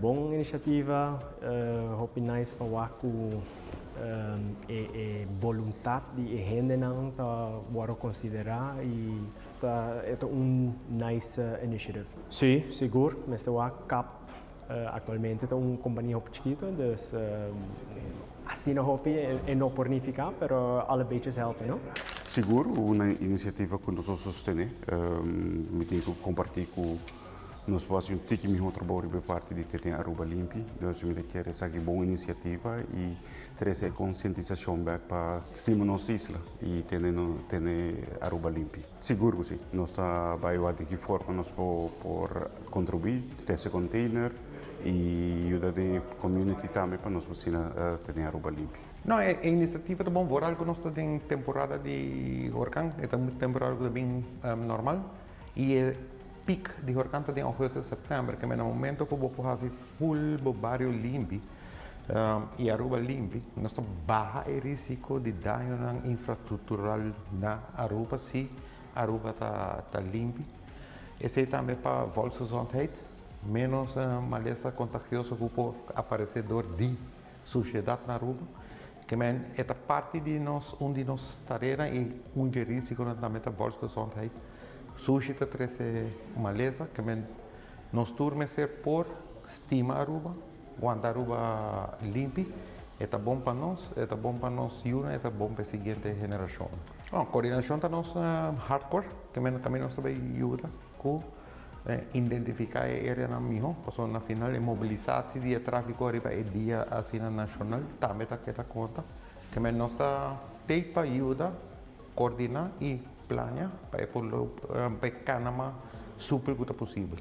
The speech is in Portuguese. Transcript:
Boa iniciativa, hope nice para waku vontade de gente não tá bora considerar e tá é nice initiative. Sim, seguro, mas o cap atualmente é companhia hop chiquita, dus assim não hop é não pornificar, pero alle beetjes helpen, não? Seguro, uma iniciativa que nós sostenemos, me tenho que compartilhar com nós fazemos um tique mesmo trabalho por parte de ter Aruba Limpi, nós me quer essa boa iniciativa e trazer conscientização back para cima nossa isla e ter Aruba Limpi. Seguro sim, nós está vai de que forma nós por contribuir desse container e ajudar a community também para nós ter Aruba Limpi. Não, a iniciativa é bom, por algo nós estamos em temporada de huracão, é uma temporada bem normal e pico de huracão em agosto e setembro, que é no momento que eu vou fazer full barrio limpo e Aruba limpo, nós estamos baixo o risco de dano infraestrutural na Aruba, se Aruba está limpo. Esse é também para a volksgezondheid, menos maleza contagiosa que pode aparecer de sociedade na Aruba. Que é parte de nós, de nossas tarefas e de risco também da volksgezondheid. Suscita essa maleza que nós turmos ser por estima Aruba, quando Aruba limpe, é bom para nós, é é bom para a seguinte geração. A coordenação está nós hardcore, que também nós também ajuda com identificar a área na minha, porque na final é mobilizar-se de tráfego arriba é dia assim nacional, também está que conta, que nós está para ajuda, coordenar e planear para o mais super possível.